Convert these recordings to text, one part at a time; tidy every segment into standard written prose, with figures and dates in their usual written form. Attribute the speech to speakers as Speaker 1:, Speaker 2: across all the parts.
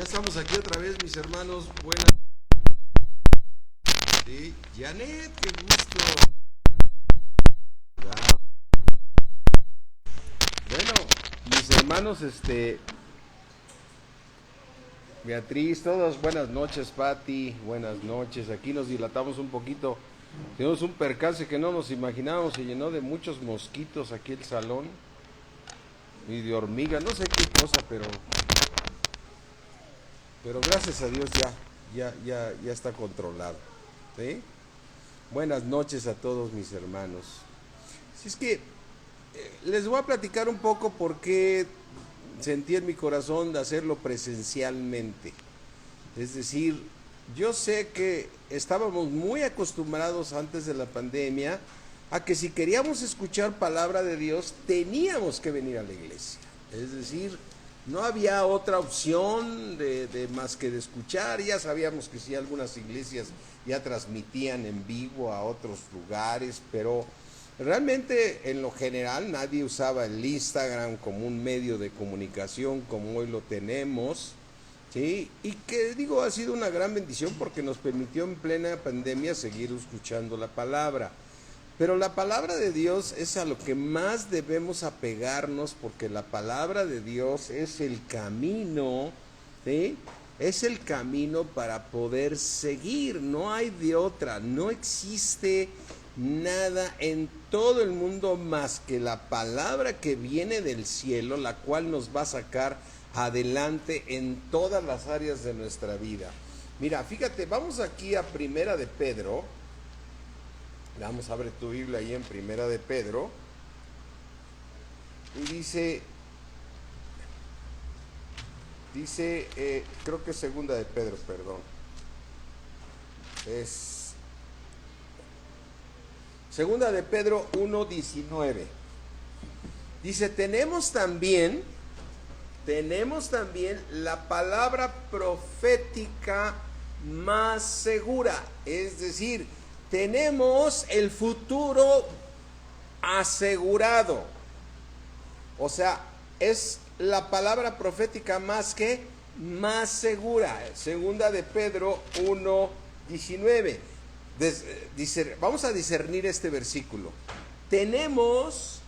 Speaker 1: Ya estamos aquí otra vez, mis hermanos. Buenas. Sí, Janet, qué gusto. Ah, bueno, mis hermanos, Beatriz, todos, buenas noches, Patti, buenas noches. Aquí nos dilatamos un poquito. Tenemos un percance que no nos imaginábamos, se llenó de muchos mosquitos aquí el salón y de hormigas, no sé qué cosa, pero gracias a Dios ya está controlado. ¿Sí? Buenas noches a todos mis hermanos. Si es que les voy a platicar un poco por qué sentí en mi corazón de hacerlo presencialmente. Es decir, yo sé que estábamos muy acostumbrados antes de la pandemia a que si queríamos escuchar palabra de Dios teníamos que venir a la iglesia. Es decir, no había otra opción de más que de escuchar. Ya sabíamos que sí, algunas iglesias ya transmitían en vivo a otros lugares, pero realmente en lo general nadie usaba el Instagram como un medio de comunicación como hoy lo tenemos. Sí, y que digo, ha sido una gran bendición porque nos permitió en plena pandemia seguir escuchando la palabra. Pero la palabra de Dios es a lo que más debemos apegarnos porque la palabra de Dios es el camino, ¿sí? Es el camino para poder seguir, no hay de otra, no existe nada en todo el mundo más que la palabra que viene del cielo, la cual nos va a sacar adelante en todas las áreas de nuestra vida. Mira, fíjate, vamos aquí a Primera de Pedro. Vamos a abrir tu Biblia ahí en Primera de Pedro. Y creo que es Segunda de Pedro, perdón. Es Segunda de Pedro 1:19. Dice, tenemos también la palabra profética más segura, es decir, tenemos el futuro asegurado. O sea, es la palabra profética más segura. Segunda de Pedro 1:19. Vamos a discernir este versículo. Tenemos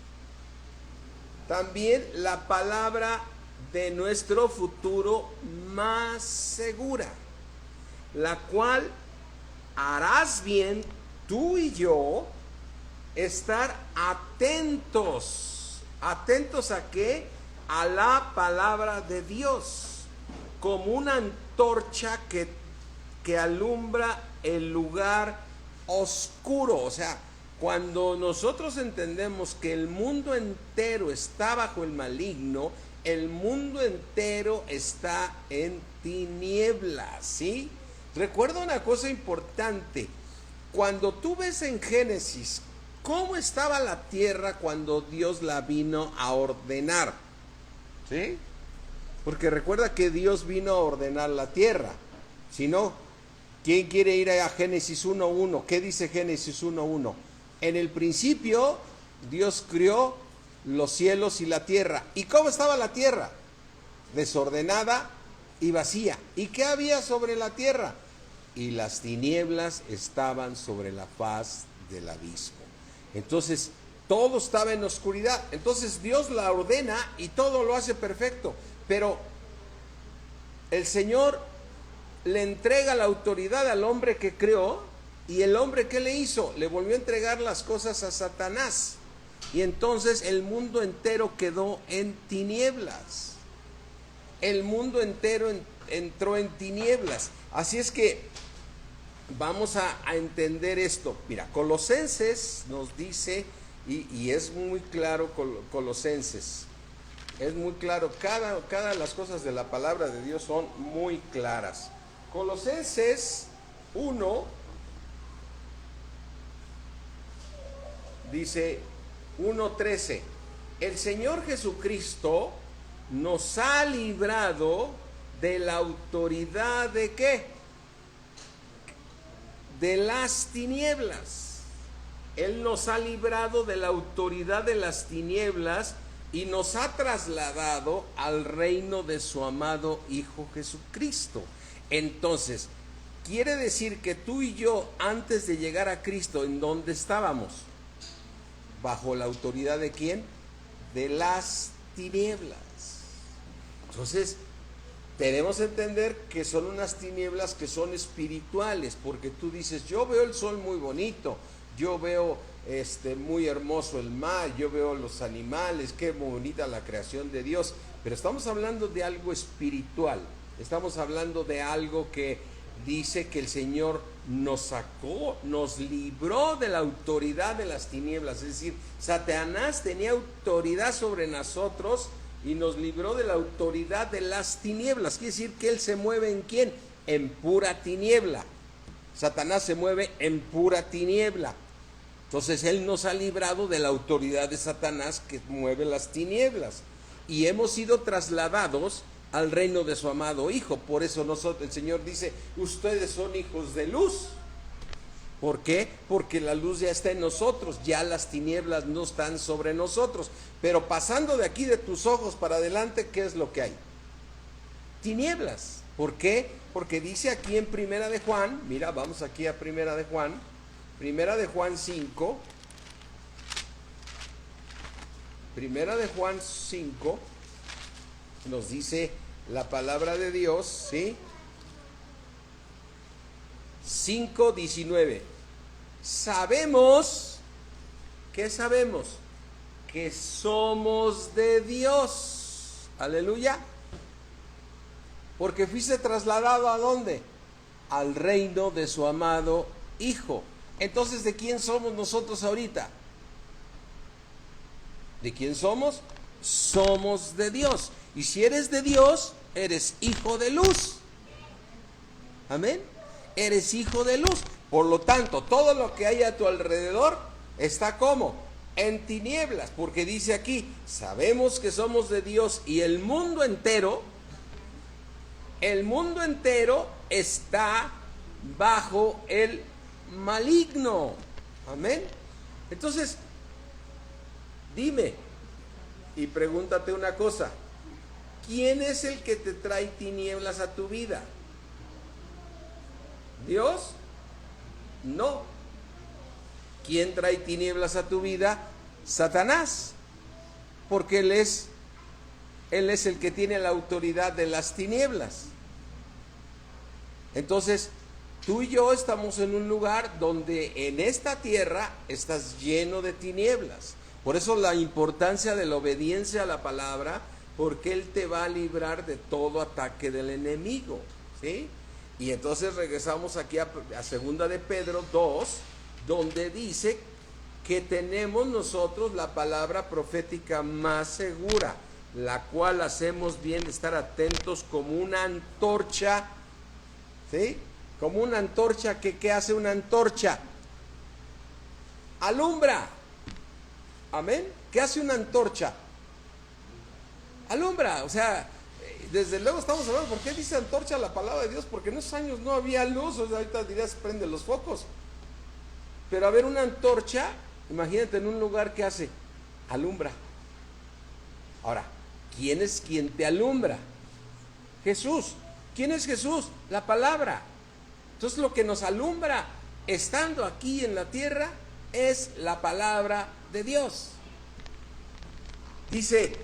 Speaker 1: también la palabra de nuestro futuro más segura, la cual harás bien tú y yo estar atentos. ¿Atentos a qué? A la palabra de Dios, como una antorcha que alumbra el lugar oscuro. O sea, cuando nosotros entendemos que el mundo entero está bajo el maligno, el mundo entero está en tinieblas, ¿sí? Recuerda una cosa importante. Cuando tú ves en Génesis cómo estaba la tierra cuando Dios la vino a ordenar, ¿sí? Porque recuerda que Dios vino a ordenar la tierra. Si no, ¿quién quiere ir a Génesis 1:1? ¿Qué dice Génesis 1:1? En el principio Dios crió los cielos y la tierra. ¿Y cómo estaba la tierra? Desordenada y vacía. ¿Y qué había sobre la tierra? Y las tinieblas estaban sobre la faz del abismo. Entonces, todo estaba en oscuridad. Entonces Dios la ordena y todo lo hace perfecto. Pero el Señor le entrega la autoridad al hombre que creó, y el hombre, ¿qué le hizo? Le volvió a entregar las cosas a Satanás. Y entonces el mundo entero quedó en tinieblas. El mundo entero entró en tinieblas. Así es que vamos a entender esto. Mira, Colosenses nos dice, y es muy claro Colosenses. Es muy claro, cada de las cosas de la palabra de Dios son muy claras. Colosenses 1 dice 1:13. El Señor Jesucristo nos ha librado de la autoridad ¿de qué? De las tinieblas. Él nos ha librado de la autoridad de las tinieblas y nos ha trasladado al reino de su amado Hijo Jesucristo. Entonces, quiere decir que tú y yo, antes de llegar a Cristo, ¿en dónde estábamos? ¿Bajo la autoridad de quién? De las tinieblas. Entonces, tenemos que entender que son unas tinieblas que son espirituales, porque tú dices, yo veo el sol muy bonito, yo veo muy hermoso el mar, yo veo los animales, qué bonita la creación de Dios, pero estamos hablando de algo espiritual, estamos hablando de algo que dice que el Señor nos sacó, nos libró de la autoridad de las tinieblas, es decir, Satanás tenía autoridad sobre nosotros y nos libró de la autoridad de las tinieblas. Quiere decir que él se mueve ¿en quién? En pura tiniebla. Satanás se mueve en pura tiniebla. Entonces él nos ha librado de la autoridad de Satanás que mueve las tinieblas. Y hemos sido trasladados al reino de su amado Hijo. Por eso el Señor dice, ustedes son hijos de luz. ¿Por qué? Porque la luz ya está en nosotros, ya las tinieblas no están sobre nosotros. Pero pasando de aquí de tus ojos para adelante, ¿qué es lo que hay? Tinieblas. ¿Por qué? Porque dice aquí en Primera de Juan, mira, vamos aquí a Primera de Juan 5, Primera de Juan 5, nos dice la palabra de Dios, ¿sí? 5:19. Sabemos, ¿qué sabemos? Que somos de Dios. Aleluya. Porque fuiste trasladado ¿a dónde? Al reino de su amado Hijo. Entonces, ¿de quién somos nosotros ahorita? ¿De quién somos? Somos de Dios. Y si eres de Dios, eres hijo de luz. Amén. Eres hijo de luz. Por lo tanto, todo lo que hay a tu alrededor está ¿cómo? En tinieblas. Porque dice aquí, sabemos que somos de Dios y el mundo entero está bajo el maligno. Amén. Entonces, dime y pregúntate una cosa. ¿Quién es el que te trae tinieblas a tu vida? ¿Dios? No. ¿Quién trae tinieblas a tu vida? Satanás. Porque él es el que tiene la autoridad de las tinieblas. Entonces, tú y yo estamos en un lugar donde en esta tierra estás lleno de tinieblas. Por eso la importancia de la obediencia a la palabra, porque Él te va a librar de todo ataque del enemigo, ¿sí? Y entonces regresamos aquí a segunda de Pedro 2, donde dice que tenemos nosotros la palabra profética más segura, la cual hacemos bien de estar atentos como una antorcha, ¿sí? Como una antorcha, ¿qué hace una antorcha? Alumbra. Amén. ¿Qué hace una antorcha? Alumbra. O sea, desde luego estamos hablando, ¿por qué dice antorcha la palabra de Dios? Porque en esos años no había luz, o sea, ahorita dirías prende los focos. Pero a ver, una antorcha, imagínate en un lugar que hace, alumbra. Ahora, ¿quién es quien te alumbra? Jesús. ¿Quién es Jesús? La palabra. Entonces lo que nos alumbra estando aquí en la tierra es la palabra de Dios. Dice,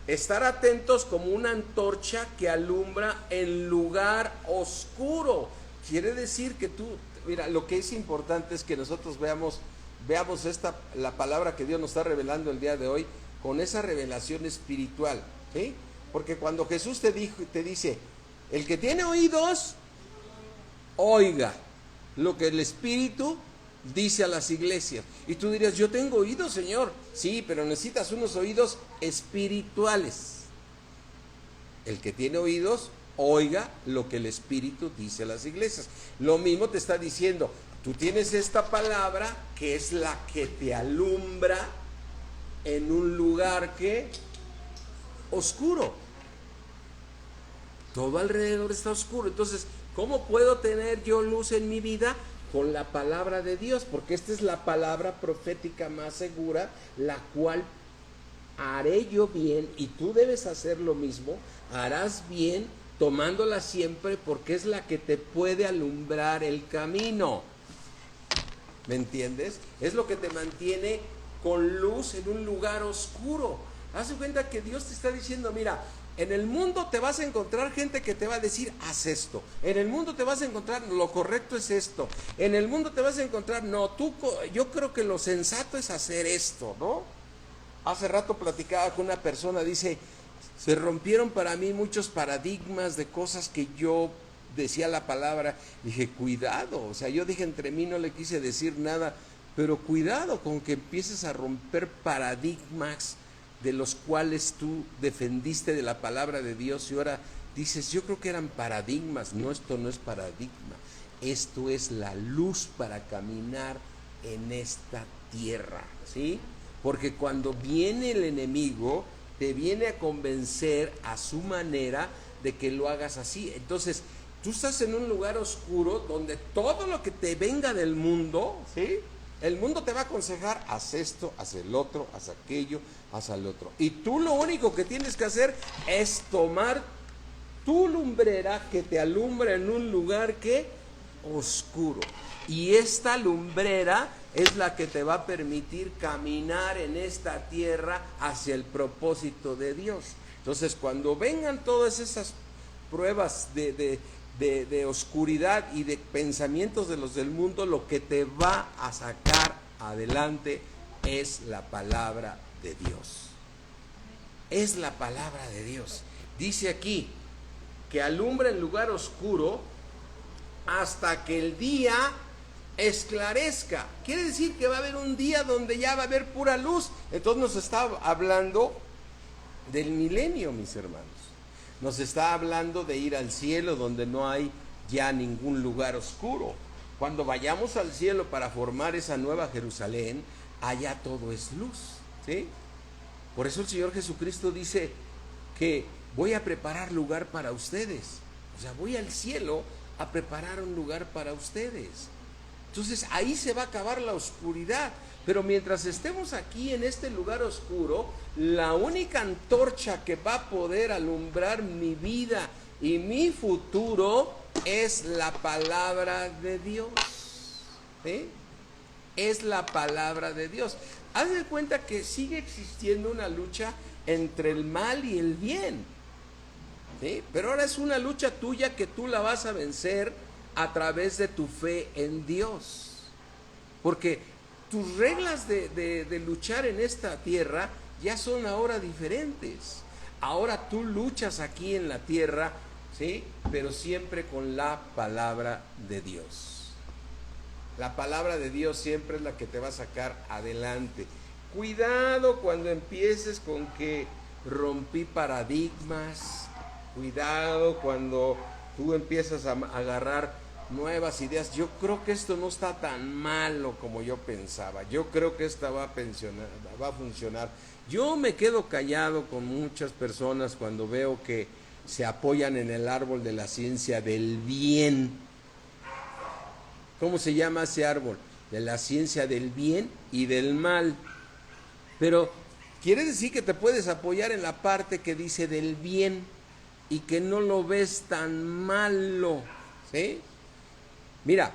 Speaker 1: estar atentos como una antorcha que alumbra en lugar oscuro. Quiere decir que tú, mira, lo que es importante es que nosotros veamos la palabra que Dios nos está revelando el día de hoy con esa revelación espiritual, ¿sí? Porque cuando Jesús te dice, el que tiene oídos, oiga lo que el Espíritu dice a las iglesias. Y tú dirías, yo tengo oídos, Señor. Sí, pero necesitas unos oídos espirituales. El que tiene oídos, oiga lo que el Espíritu dice a las iglesias. Lo mismo te está diciendo, tú tienes esta palabra que es la que te alumbra en un lugar que oscuro. Todo alrededor está oscuro. Entonces, ¿cómo puedo tener yo luz en mi vida? Con la palabra de Dios, porque esta es la palabra profética más segura, la cual haré yo bien, y tú debes hacer lo mismo, harás bien tomándola siempre porque es la que te puede alumbrar el camino. ¿Me entiendes? Es lo que te mantiene con luz en un lugar oscuro. Haz de cuenta que Dios te está diciendo, mira, en el mundo te vas a encontrar gente que te va a decir, haz esto. En el mundo te vas a encontrar, lo correcto es esto. En el mundo te vas a encontrar, no, yo creo que lo sensato es hacer esto, ¿no? Hace rato platicaba con una persona, dice, se rompieron para mí muchos paradigmas de cosas que yo decía la palabra. Dije, cuidado, o sea, yo dije entre mí, no le quise decir nada, pero cuidado con que empieces a romper paradigmas de los cuales tú defendiste de la palabra de Dios y ahora dices, yo creo que eran paradigmas. No, esto no es paradigma, esto es la luz para caminar en esta tierra, ¿sí? Porque cuando viene el enemigo, te viene a convencer a su manera de que lo hagas así. Entonces, tú estás en un lugar oscuro donde todo lo que te venga del mundo, ¿sí? El mundo te va a aconsejar, haz esto, haz el otro, haz aquello, haz el otro. Y tú lo único que tienes que hacer es tomar tu lumbrera que te alumbra en un lugar que oscuro. Y esta lumbrera es la que te va a permitir caminar en esta tierra hacia el propósito de Dios. Entonces, cuando vengan todas esas pruebas de oscuridad y de pensamientos de los del mundo, lo que te va a sacar adelante es la palabra de Dios. Es la palabra de Dios. Dice aquí que alumbra el lugar oscuro hasta que el día esclarezca. Quiere decir que va a haber un día donde ya va a haber pura luz. Entonces nos está hablando del milenio, mis hermanos. Nos está hablando de ir al cielo donde no hay ya ningún lugar oscuro. Cuando vayamos al cielo para formar esa nueva Jerusalén, allá todo es luz, ¿sí? Por eso el Señor Jesucristo dice que voy a preparar lugar para ustedes. O sea, voy al cielo a preparar un lugar para ustedes. Entonces ahí se va a acabar la oscuridad. Pero mientras estemos aquí en este lugar oscuro, la única antorcha que va a poder alumbrar mi vida y mi futuro es la palabra de Dios. ¿Sí? Es la palabra de Dios. Haz de cuenta que sigue existiendo una lucha entre el mal y el bien. ¿Sí? Pero ahora es una lucha tuya que tú la vas a vencer a través de tu fe en Dios. Porque tus reglas de luchar en esta tierra ya son ahora diferentes. Ahora tú luchas aquí en la tierra, ¿sí? Pero siempre con la palabra de Dios. La palabra de Dios siempre es la que te va a sacar adelante. Cuidado cuando empieces con que rompí paradigmas. Cuidado cuando tú empiezas a agarrar nuevas ideas. Yo creo que esto no está tan malo como yo pensaba. Yo creo que esta va a funcionar. Yo me quedo callado con muchas personas cuando veo que se apoyan en el árbol de la ciencia del bien. ¿Cómo se llama ese árbol? De la ciencia del bien y del mal. Pero quiere decir que te puedes apoyar en la parte que dice del bien y que no lo ves tan malo, ¿sí? Mira,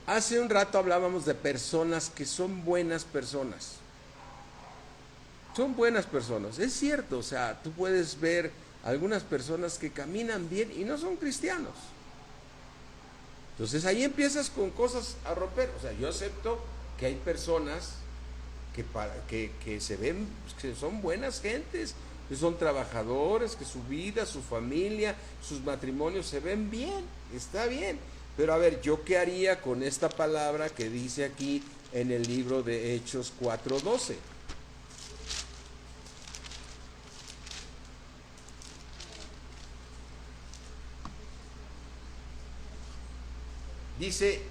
Speaker 1: hace un rato hablábamos de personas que son buenas personas. Son buenas personas, es cierto, o sea, tú puedes ver algunas personas que caminan bien y no son cristianos. Entonces ahí empiezas con cosas a romper. O sea, yo acepto que hay personas que se ven, que son buenas gentes, que son trabajadores, que su vida, su familia, sus matrimonios se ven bien, está bien. Pero a ver, ¿yo qué haría con esta palabra que dice aquí en el libro de Hechos 4:12? Dice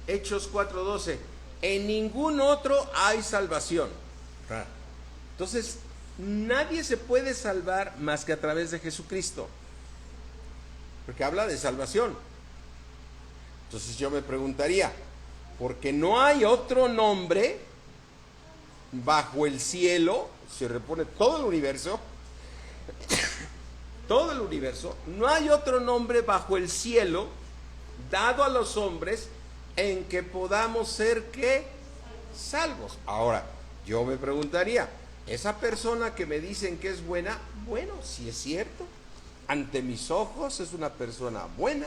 Speaker 1: Hechos 4:12, en ningún otro hay salvación. Entonces, nadie se puede salvar más que a través de Jesucristo, porque habla de salvación. Entonces yo me preguntaría, porque no hay otro nombre bajo el cielo, se repone todo el universo, todo el universo, no hay otro nombre bajo el cielo dado a los hombres en que podamos ser ¿qué? Salvos. Ahora, yo me preguntaría, esa persona que me dicen que es buena, bueno, si es cierto, ante mis ojos es una persona buena,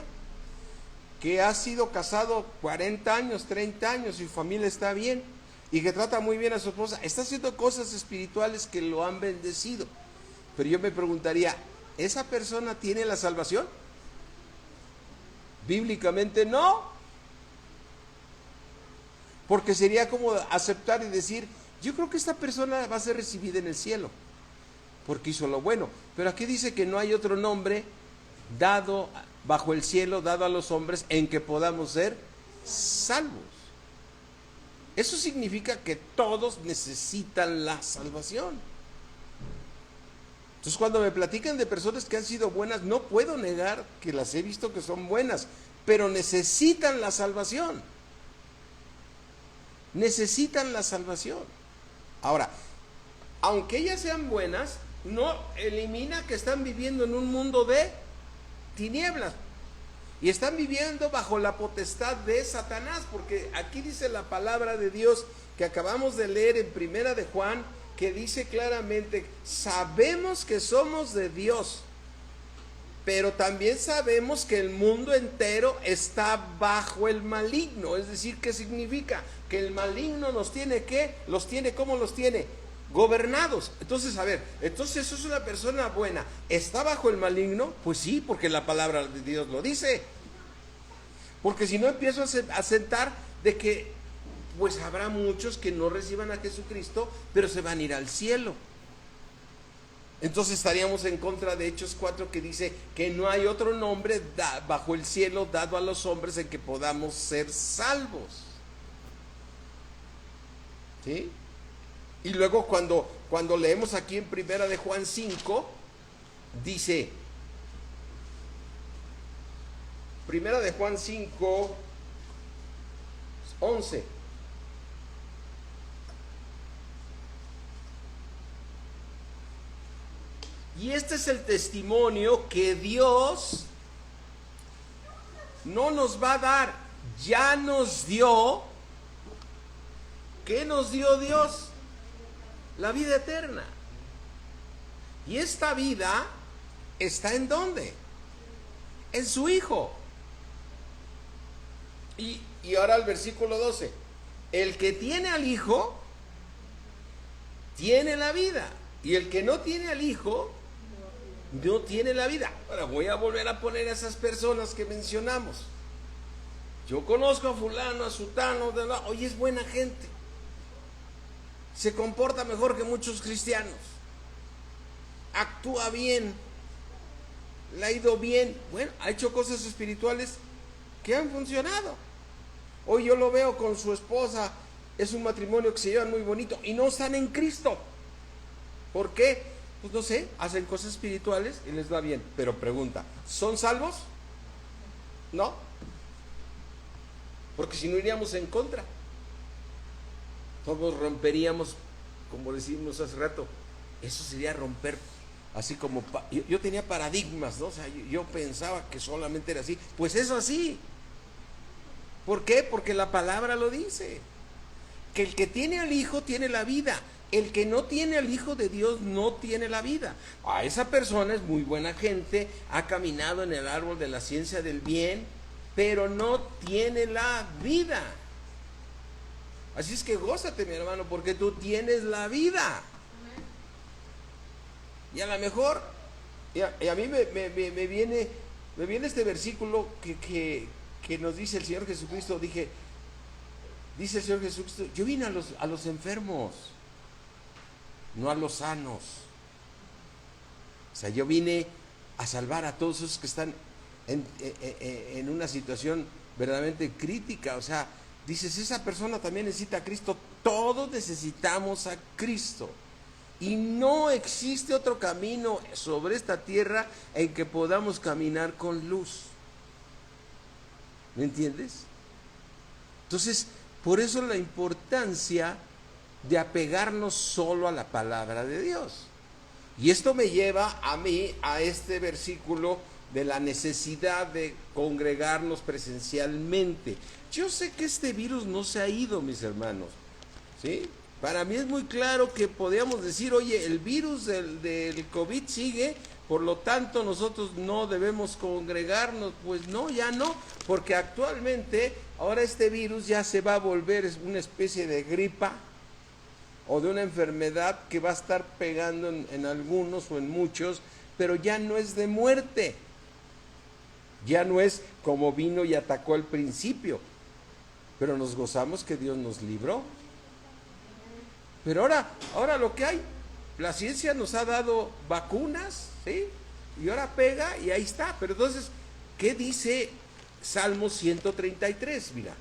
Speaker 1: que ha sido casado 40 años, 30 años, y su familia está bien, y que trata muy bien a su esposa, está haciendo cosas espirituales que lo han bendecido. Pero yo me preguntaría, ¿esa persona tiene la salvación? Bíblicamente no. Porque sería como aceptar y decir, yo creo que esta persona va a ser recibida en el cielo, porque hizo lo bueno. Pero aquí dice que no hay otro nombre dado bajo el cielo, dado a los hombres, en que podamos ser salvos. Eso significa que todos necesitan la salvación. Entonces, cuando me platican de personas que han sido buenas, no puedo negar que las he visto que son buenas, pero necesitan la salvación. Necesitan la salvación. Ahora, aunque ellas sean buenas, no elimina que están viviendo en un mundo de tinieblas. Y están viviendo bajo la potestad de Satanás, porque aquí dice la palabra de Dios que acabamos de leer en Primera de Juan, que dice claramente, sabemos que somos de Dios, pero también sabemos que el mundo entero está bajo el maligno. Es decir, ¿qué significa? Que el maligno nos tiene ¿qué? Los tiene, ¿cómo los tiene? Gobernados. Entonces, a ver, entonces eso es una persona buena. ¿Está bajo el maligno? Pues sí, porque la palabra de Dios lo dice. Porque si no, empiezo a sentar de que pues habrá muchos que no reciban a Jesucristo, pero se van a ir al cielo. Entonces estaríamos en contra de Hechos 4, que dice que no hay otro nombre bajo el cielo dado a los hombres en que podamos ser salvos. ¿Sí? Y luego cuando leemos aquí en Primera de Juan 5, dice, Primera de Juan 5, 11. Y este es el testimonio que Dios no nos va a dar, ya nos dio. ¿Qué nos dio Dios? La vida eterna. Y esta vida está ¿en dónde? En su Hijo. Y ahora el versículo 12. El que tiene al Hijo, tiene la vida. Y el que no tiene al Hijo, no tiene la vida. Ahora voy a volver a poner a esas personas que mencionamos. Yo conozco a fulano, a sutano, oye, es buena gente. Se comporta mejor que muchos cristianos. Actúa bien. Le ha ido bien. Bueno, ha hecho cosas espirituales que han funcionado. Hoy yo lo veo con su esposa. Es un matrimonio que se llevan muy bonito y no están en Cristo. ¿Por qué? Pues no sé, hacen cosas espirituales y les va bien. Pero pregunta, ¿son salvos? No. Porque si no iríamos en contra. Todos romperíamos, como decimos hace rato. Eso sería romper, así como... Yo tenía paradigmas, ¿no? O sea, yo pensaba que solamente era así. Pues eso así. ¿Por qué? Porque la palabra lo dice. Que el que tiene al Hijo tiene la vida. El que no tiene al Hijo de Dios no tiene la vida. A esa persona es muy buena gente, ha caminado en el árbol de la ciencia del bien, pero no tiene la vida. Así es que gózate, mi hermano, porque tú tienes la vida. Y a lo mejor, y a mí me viene este versículo que nos dice el Señor Jesucristo. Dice el Señor Jesucristo, yo vine a los enfermos, no a los sanos. O sea, yo vine a salvar a todos esos que están en una situación verdaderamente crítica. O sea, dices, esa persona también necesita a Cristo. Todos necesitamos a Cristo. Y no existe otro camino sobre esta tierra en que podamos caminar con luz. ¿Me entiendes? Entonces, por eso la importancia de apegarnos solo a la palabra de Dios. Y esto me lleva a mí a este versículo de la necesidad de congregarnos presencialmente. Yo sé que este virus no se ha ido, mis hermanos, ¿sí? Para mí es muy claro que podríamos decir, oye, el virus del COVID sigue, por lo tanto nosotros no debemos congregarnos. Pues no, ya no, porque actualmente ahora este virus ya se va a volver una especie de gripa o de una enfermedad que va a estar pegando en algunos o en muchos, pero ya no es de muerte. Ya no es como vino y atacó al principio, pero nos gozamos que Dios nos libró. Pero ahora lo que hay, la ciencia nos ha dado vacunas, ¿sí? Y ahora pega y ahí está. Pero entonces, ¿qué dice Salmo 133? Mira,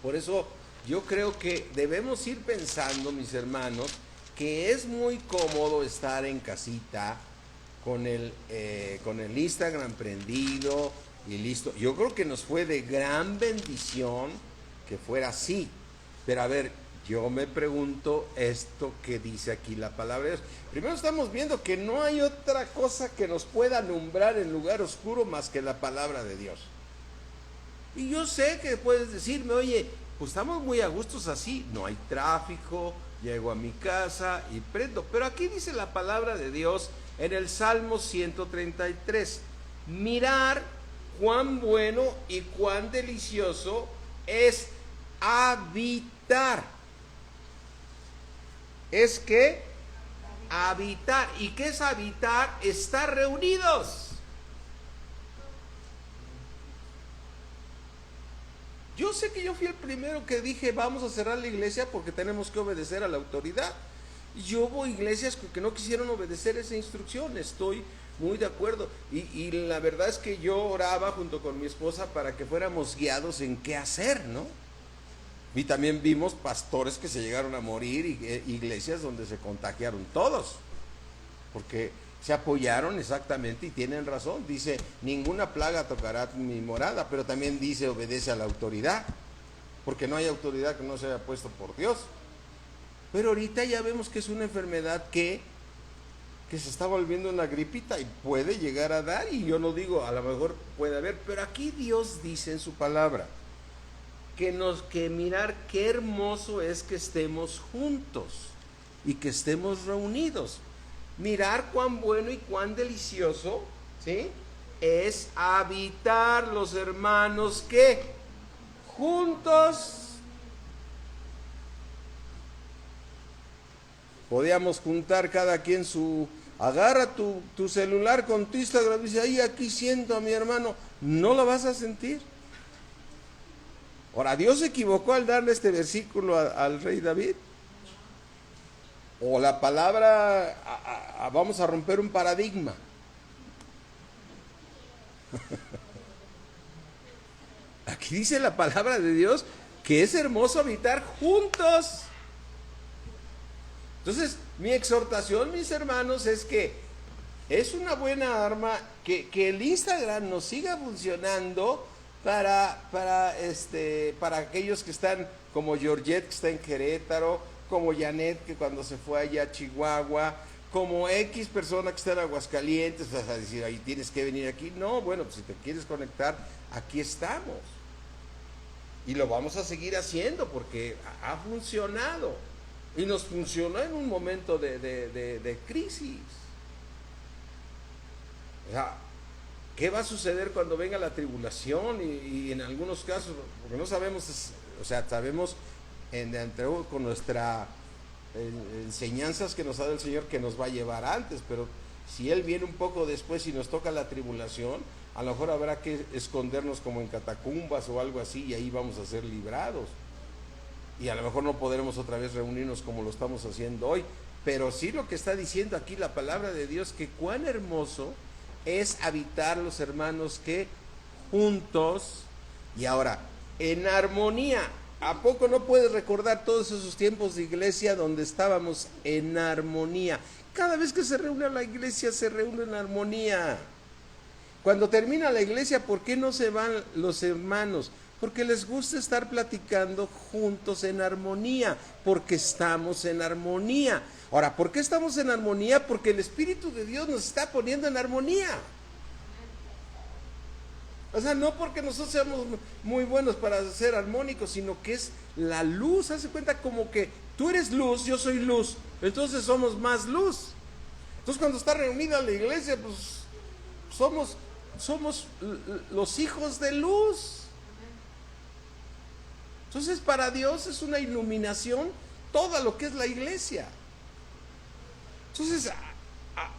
Speaker 1: por eso yo creo que debemos ir pensando, mis hermanos, que es muy cómodo estar en casita con el Instagram prendido y listo. Yo creo que nos fue de gran bendición que fuera así. Pero a ver, yo me pregunto esto que dice aquí la palabra de Dios. Primero estamos viendo que no hay otra cosa que nos pueda alumbrar en lugar oscuro más que la palabra de Dios. Y yo sé que puedes decirme, oye, pues estamos muy a gustos así, no hay tráfico, llego a mi casa y prendo. Pero aquí dice la palabra de Dios en el Salmo 133, mirar cuán bueno y cuán delicioso es habitar. Es que habitar. ¿Y qué es habitar? Estar reunidos. Yo sé que yo fui el primero que dije vamos a cerrar la iglesia porque tenemos que obedecer a la autoridad. Yo hubo iglesias que no quisieron obedecer esa instrucción, estoy muy de acuerdo. Y la verdad es que yo oraba junto con mi esposa para que fuéramos guiados en qué hacer, ¿no? Y también vimos pastores que se llegaron a morir y iglesias donde se contagiaron todos, porque se apoyaron exactamente y tienen razón. Dice, ninguna plaga tocará mi morada, pero también dice, obedece a la autoridad, porque no hay autoridad que no se haya puesto por Dios. Pero ahorita ya vemos que es una enfermedad que se está volviendo una gripita y puede llegar a dar, y yo no digo, a lo mejor puede haber, pero aquí Dios dice en su palabra que mirar qué hermoso es que estemos juntos y que estemos reunidos. Mirar cuán bueno y cuán delicioso, ¿sí?, es habitar los hermanos que juntos. Podíamos juntar cada quien agarra tu celular con tu Instagram y dice, ahí aquí siento a mi hermano, no lo vas a sentir. Ahora, ¿Dios se equivocó al darle este versículo al rey David? O la palabra, vamos a romper un paradigma. Aquí dice la palabra de Dios que es hermoso habitar juntos. Entonces, mi exhortación, mis hermanos, es que es una buena arma que el Instagram nos siga funcionando para aquellos que están, como Georgette, que está en Querétaro, como Janet, que cuando se fue allá a Chihuahua, como X persona que está en Aguascalientes, vas a decir, ahí tienes que venir aquí. No, bueno, pues si te quieres conectar, aquí estamos. Y lo vamos a seguir haciendo porque ha funcionado. Y nos funcionó en un momento de crisis. O sea, ¿qué va a suceder cuando venga la tribulación? Y en algunos casos, porque no sabemos, sabemos con nuestras enseñanzas que nos ha dado el Señor que nos va a llevar antes, pero si Él viene un poco después y nos toca la tribulación, a lo mejor habrá que escondernos como en catacumbas o algo así, y ahí vamos a ser librados. Y a lo mejor no podremos otra vez reunirnos como lo estamos haciendo hoy, pero sí lo que está diciendo aquí la palabra de Dios, que cuán hermoso es habitar los hermanos que juntos, y ahora, en armonía. ¿A poco no puedes recordar todos esos tiempos de iglesia donde estábamos en armonía? Cada vez que se reúne la iglesia, se reúne en armonía. Cuando termina la iglesia, ¿por qué no se van los hermanos? Porque les gusta estar platicando juntos en armonía, porque estamos en armonía. Ahora, ¿por qué estamos en armonía? Porque el Espíritu de Dios nos está poniendo en armonía. O sea, no porque nosotros seamos muy buenos para ser armónicos, sino que es la luz. Hace cuenta como que tú eres luz, yo soy luz, entonces somos más luz. Entonces cuando está reunida la iglesia, pues somos los hijos de luz. Entonces para Dios es una iluminación toda lo que es la iglesia. Entonces,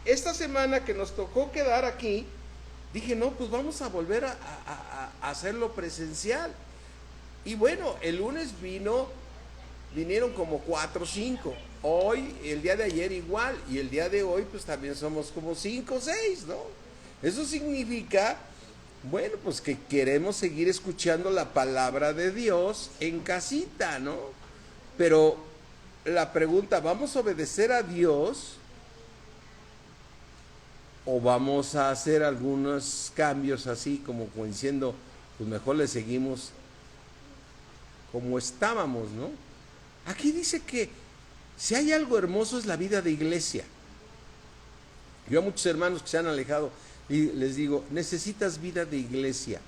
Speaker 1: esta semana que nos tocó quedar aquí, dije, no, pues vamos a volver a hacerlo presencial. Y bueno, el lunes vinieron como 4 o 5. Hoy, el día de ayer igual. Y el día de hoy, pues también somos como 5 o 6, ¿no? Eso significa, bueno, pues que queremos seguir escuchando la palabra de Dios en casita, ¿no? Pero la pregunta, ¿vamos a obedecer a Dios? ¿O vamos a hacer algunos cambios así como diciendo, pues mejor le seguimos como estábamos, ¿no? Aquí dice que si hay algo hermoso es la vida de iglesia. Yo a muchos hermanos que se han alejado y les digo, necesitas vida de iglesia,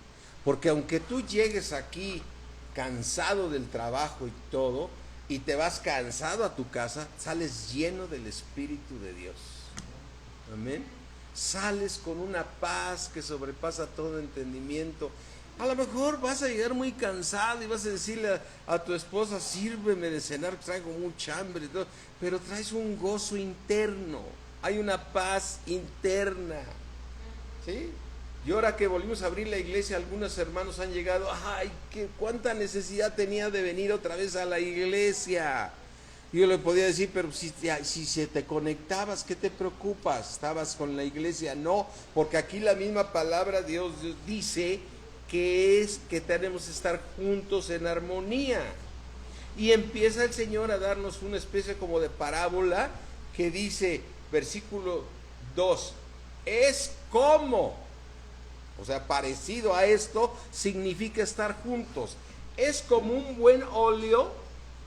Speaker 1: porque aunque tú llegues aquí cansado del trabajo y todo, y te vas cansado a tu casa, sales lleno del Espíritu de Dios. Amén. Sales con una paz que sobrepasa todo entendimiento. A lo mejor vas a llegar muy cansado y vas a decirle a tu esposa, sírveme de cenar, traigo mucha hambre y todo, pero traes un gozo interno, hay una paz interna, ¿sí? Y ahora que volvimos a abrir la iglesia, algunos hermanos han llegado, ay, cuánta necesidad tenía de venir otra vez a la iglesia. Y yo le podía decir, pero si se te conectabas, ¿qué te preocupas? ¿Estabas con la iglesia? No, porque aquí la misma palabra de Dios dice que tenemos que estar juntos en armonía. Y empieza el Señor a darnos una especie como de parábola que dice, versículo 2, es como, o sea, parecido a esto, significa estar juntos. Es como un buen óleo,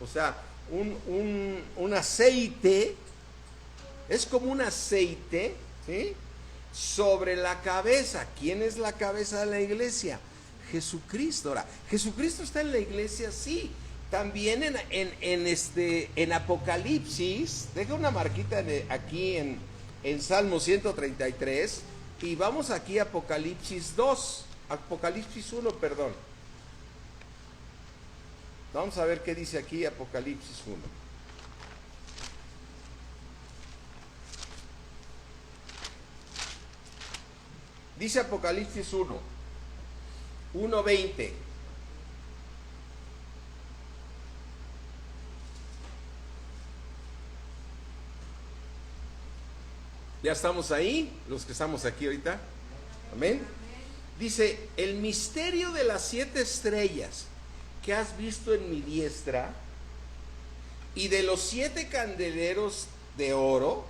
Speaker 1: o sea, un aceite, es como un aceite, ¿sí? Sobre la cabeza. ¿Quién es la cabeza de la iglesia? Jesucristo. Ahora, Jesucristo está en la iglesia, sí. También en Apocalipsis, deja una marquita aquí en Salmo 133 y vamos aquí a Apocalipsis 2, Apocalipsis 1, perdón. Vamos a ver qué dice aquí Apocalipsis 1. Dice Apocalipsis 1:20. Ya estamos ahí, los que estamos aquí ahorita. Amén. Dice, el misterio de las 7 estrellas que has visto en mi diestra y de los 7 candeleros de oro,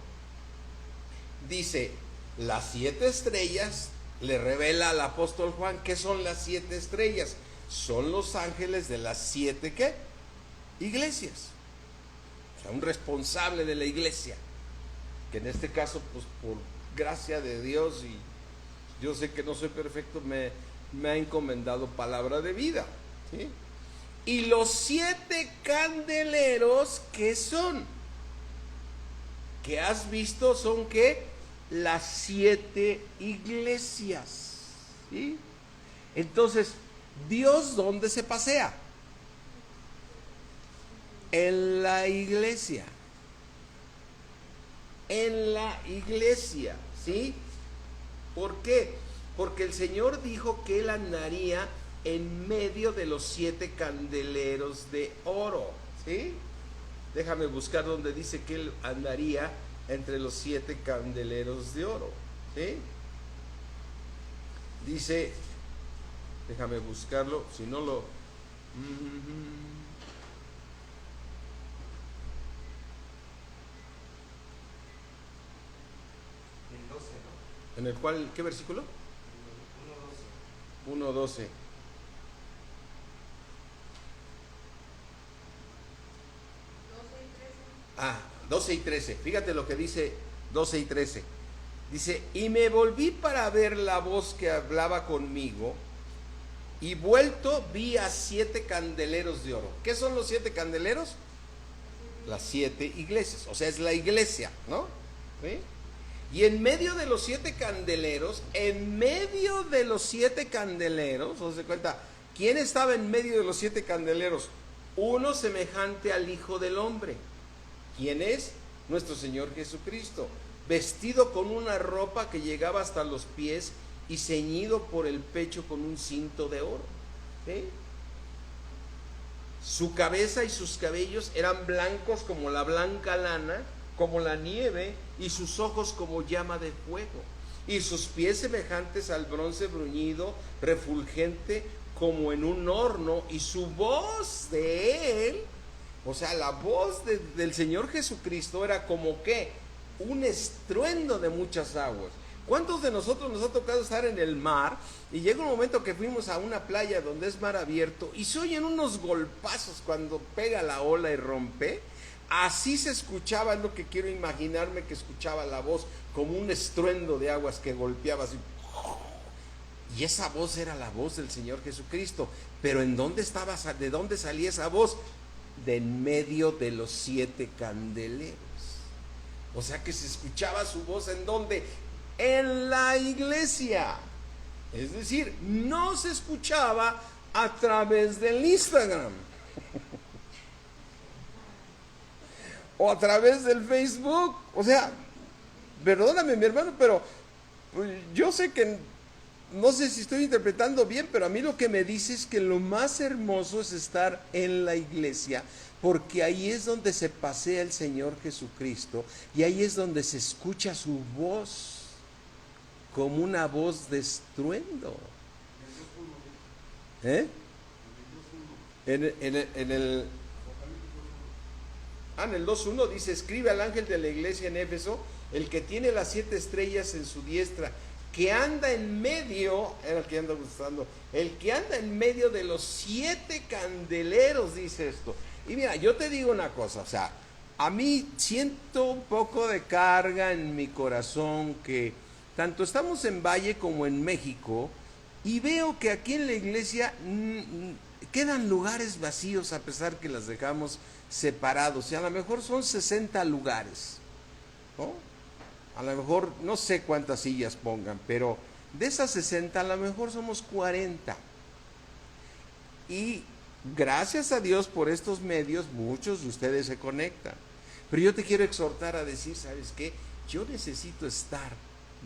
Speaker 1: dice, las 7 estrellas le revela al apóstol Juan qué son las 7 estrellas. Son los ángeles de las 7 ¿qué? Iglesias. O sea, un responsable de la iglesia, que en este caso, pues por gracia de Dios, y yo sé que no soy perfecto, me ha encomendado palabra de vida, ¿sí? Y los 7 candeleros, ¿qué son? ¿Qué has visto? Son ¿qué? Las 7 iglesias, ¿sí? Entonces, ¿Dios dónde se pasea? En la iglesia. En la iglesia, ¿sí? ¿Por qué? Porque el Señor dijo que Él andaría en medio de los 7 candeleros de oro, ¿sí? Déjame buscar donde dice que Él andaría entre los 7 candeleros de oro, ¿sí? Dice, déjame buscarlo, si no lo... ¿En el cual, qué versículo? 1:12. Ah, 12 y 13. Fíjate lo que dice 12 y 13. Dice, y me volví para ver la voz que hablaba conmigo, y vuelto vi a 7 candeleros de oro. ¿Qué son los 7 candeleros? Las 7 iglesias, o sea, es la iglesia, ¿no? ¿Sí? Y en medio de los 7 candeleros, ¿os se cuenta? ¿Quién estaba en medio de los 7 candeleros? Uno semejante al Hijo del Hombre. ¿Quién es? Nuestro Señor Jesucristo, vestido con una ropa que llegaba hasta los pies y ceñido por el pecho con un cinto de oro. ¿Sí? Su cabeza y sus cabellos eran blancos como la blanca lana, como la nieve, y sus ojos como llama de fuego, y sus pies semejantes al bronce bruñido, refulgente como en un horno, y su voz de él, o sea, la voz del Señor Jesucristo era como que un estruendo de muchas aguas. ¿Cuántos de nosotros nos ha tocado estar en el mar y llega un momento que fuimos a una playa donde es mar abierto y se oyen unos golpazos cuando pega la ola y rompe? Así se escuchaba, es lo que quiero imaginarme que escuchaba la voz, como un estruendo de aguas que golpeaba así. Y esa voz era la voz del Señor Jesucristo. Pero ¿en dónde estaba? ¿De dónde salía esa voz? De en medio de los 7 candeleros. O sea que se escuchaba su voz ¿en dónde? En la iglesia. Es decir, no se escuchaba a través del Instagram o a través del Facebook. O sea, perdóname mi hermano, pero yo sé que no sé si estoy interpretando bien, pero a mí lo que me dice es que lo más hermoso es estar en la iglesia, porque ahí es donde se pasea el Señor Jesucristo y ahí es donde se escucha su voz como una voz de estruendo. ¿Eh? En el 2.1 dice, escribe al ángel de la iglesia en Éfeso, el que tiene las 7 estrellas en su diestra, que anda en medio, era el que anda buscando, el que anda en medio de los 7 candeleros, dice esto. Y mira, yo te digo una cosa, o sea, a mí siento un poco de carga en mi corazón que tanto estamos en Valle como en México y veo que aquí en la iglesia quedan lugares vacíos a pesar que las dejamos separados, y a lo mejor son 60 lugares, ¿no? A lo mejor no sé cuántas sillas pongan, pero de esas 60 a lo mejor somos 40. Y gracias a Dios por estos medios muchos de ustedes se conectan. Pero yo te quiero exhortar a decir, ¿sabes qué? Yo necesito estar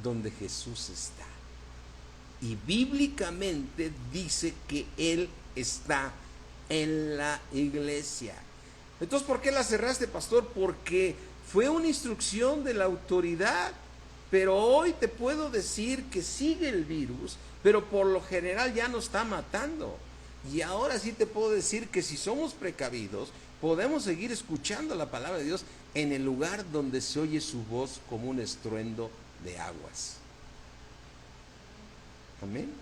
Speaker 1: donde Jesús está. Y bíblicamente dice que Él está en la iglesia. Entonces, ¿por qué la cerraste, pastor? Porque fue una instrucción de la autoridad. Pero hoy te puedo decir que sigue el virus, pero por lo general ya no está matando. Y ahora sí te puedo decir que si somos precavidos, podemos seguir escuchando la palabra de Dios en el lugar donde se oye su voz como un estruendo de aguas. Amén.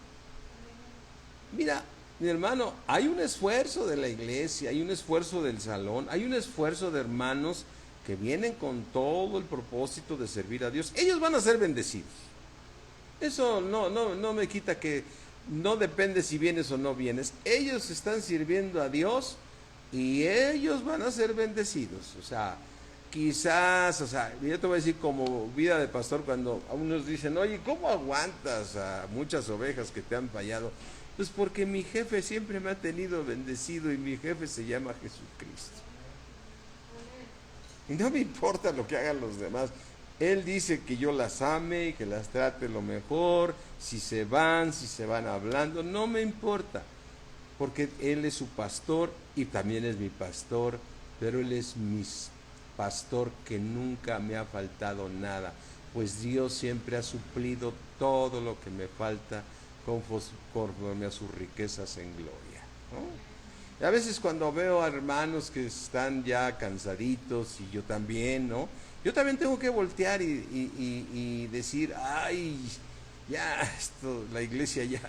Speaker 1: Mira, mi hermano, hay un esfuerzo de la iglesia, hay un esfuerzo del salón, hay un esfuerzo de hermanos que vienen con todo el propósito de servir a Dios. Ellos van a ser bendecidos. Eso no me quita que no depende si vienes o no vienes. Ellos están sirviendo a Dios y ellos van a ser bendecidos. O sea, quizás, o sea, yo te voy a decir como vida de pastor, cuando a unos dicen, oye, ¿cómo aguantas a muchas ovejas que te han fallado? Pues porque mi jefe siempre me ha tenido bendecido y mi jefe se llama Jesucristo. Y no me importa lo que hagan los demás. Él dice que yo las ame y que las trate lo mejor. Si se van hablando, no me importa. Porque Él es su pastor y también es mi pastor. Pero Él es mi pastor que nunca me ha faltado nada. Pues Dios siempre ha suplido todo lo que me falta conforme a sus riquezas en gloria, ¿no? Y a veces cuando veo a hermanos que están ya cansaditos y yo también, ¿no? Yo también tengo que voltear y decir, ay, ya, la iglesia ya,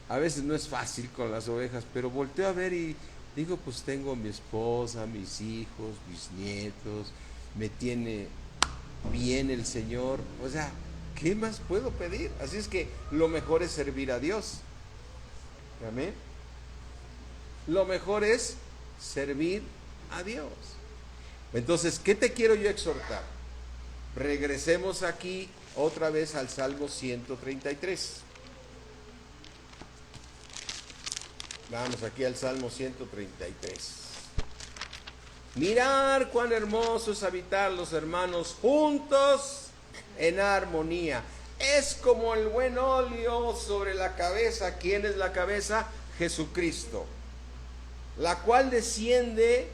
Speaker 1: a veces no es fácil con las ovejas, pero volteo a ver y digo, pues tengo mi esposa, mis hijos, mis nietos, me tiene bien el Señor. O sea, ¿qué más puedo pedir? Así es que lo mejor es servir a Dios. Amén. Lo mejor es servir a Dios. Entonces, ¿qué te quiero yo exhortar? Regresemos aquí otra vez al Salmo 133. Vamos aquí al Salmo 133. Mirar cuán hermoso es habitar los hermanos juntos en armonía. Es como el buen óleo sobre la cabeza. ¿Quién es la cabeza? Jesucristo. La cual desciende,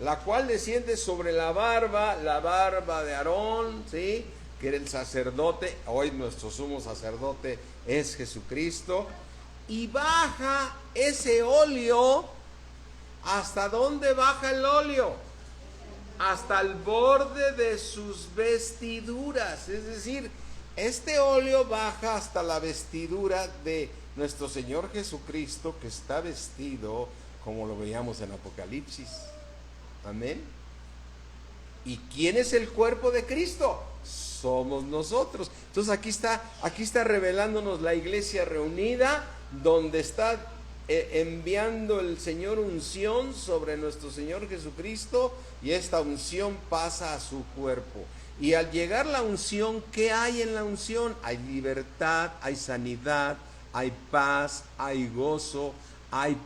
Speaker 1: la cual desciende sobre la barba de Aarón, ¿sí? Que era el sacerdote. Hoy nuestro sumo sacerdote es Jesucristo. Y baja ese óleo. ¿Hasta dónde baja el óleo? Hasta el borde de sus vestiduras. Es decir, este óleo baja hasta la vestidura de nuestro Señor Jesucristo, que está vestido como lo veíamos en Apocalipsis. Amén. ¿Y quién es el cuerpo de Cristo? Somos nosotros. Entonces aquí está revelándonos la iglesia reunida, donde está enviando el Señor unción sobre nuestro Señor Jesucristo, y esta unción pasa a su cuerpo. Y al llegar la unción, ¿qué hay en la unción? Hay libertad, hay sanidad, hay paz, hay gozo, hay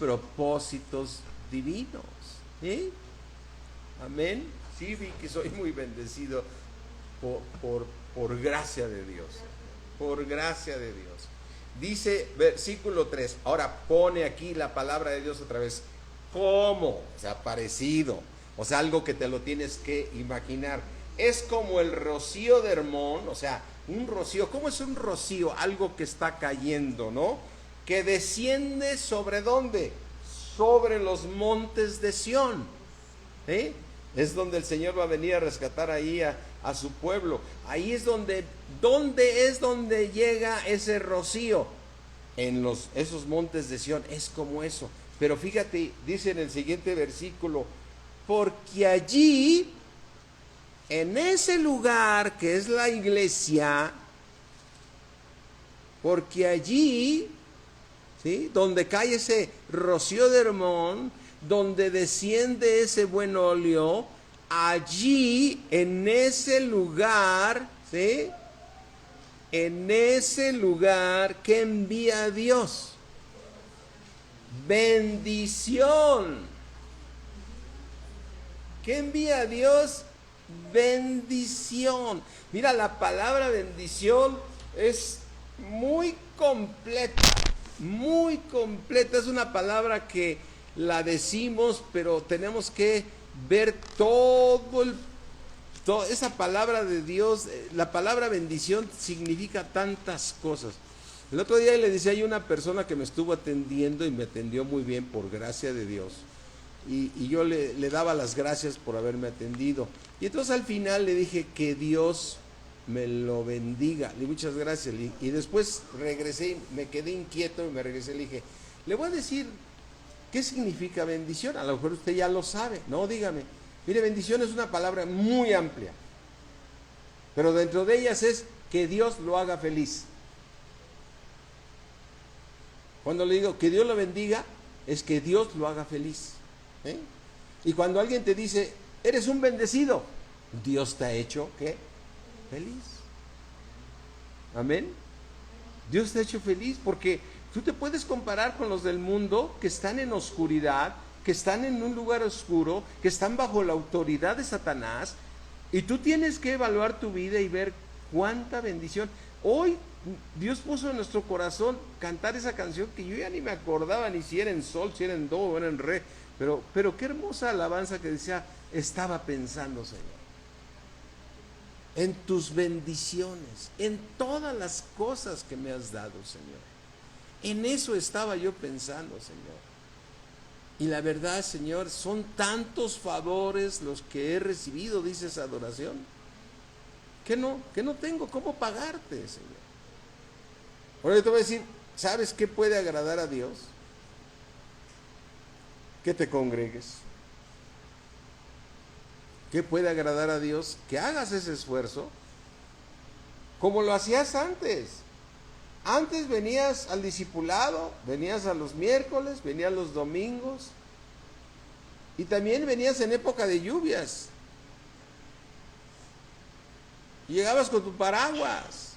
Speaker 1: propósitos divinos. ¿Sí? Amén. Sí, vi que soy muy bendecido por gracia de Dios. Por gracia de Dios. Dice versículo 3. Ahora pone aquí la palabra de Dios otra vez. ¿Cómo? O sea, parecido. O sea, algo que te lo tienes que imaginar. Es como el rocío de Hermón. O sea, un rocío. ¿Cómo es un rocío? Algo que está cayendo, ¿no? Que desciende ¿sobre dónde? Sobre los montes de Sión. ¿Sí? Es donde el Señor va a venir a rescatar ahí a su pueblo. Ahí es donde llega ese rocío, en esos montes de Sión. Es como eso. Pero fíjate, dice en el siguiente versículo, porque allí, en ese lugar que es la iglesia, porque allí, ¿sí?, donde cae ese rocío de Hermón, donde desciende ese buen óleo, allí, en ese lugar, ¿sí?, en ese lugar que envía a Dios, bendición. ¿Qué envía a Dios? Bendición. Mira, la palabra bendición es muy completa, muy completa. Es una palabra que la decimos, pero tenemos que ver toda esa palabra de Dios. La palabra bendición significa tantas cosas. El otro día le decía a una persona que me estuvo atendiendo y me atendió muy bien por gracia de Dios, y yo le daba las gracias por haberme atendido, y entonces al final le dije que Dios me lo bendiga. Le dije muchas gracias, y después regresé, me quedé inquieto y me regresé, le dije, le voy a decir qué significa bendición. A lo mejor usted ya lo sabe. No, dígame. Mire, bendición es una palabra muy amplia, pero dentro de ellas es que Dios lo haga feliz. Cuando le digo que Dios lo bendiga, es que Dios lo haga feliz. ¿Eh? Y cuando alguien te dice, eres un bendecido, Dios te ha hecho, ¿qué? Feliz. Amén. Dios te ha hecho feliz, porque tú te puedes comparar con los del mundo que están en oscuridad, que están en un lugar oscuro, que están bajo la autoridad de Satanás, y tú tienes que evaluar tu vida y ver cuánta bendición. Hoy Dios puso en nuestro corazón cantar esa canción que yo ya ni me acordaba ni si era en sol, si era en do o era en re, pero qué hermosa alabanza que decía, estaba pensando, Señor, en tus bendiciones, en todas las cosas que me has dado, Señor. En eso estaba yo pensando, Señor. Y la verdad, Señor, son tantos favores los que he recibido, dice esa adoración, que no tengo cómo pagarte, Señor. Ahora yo te voy a decir, ¿sabes qué puede agradar a Dios? Que te congregues. ¿Qué puede agradar a Dios? Que hagas ese esfuerzo como lo hacías antes. Antes venías al discipulado, venías a los miércoles, venías los domingos y también venías en época de lluvias. Llegabas con tu paraguas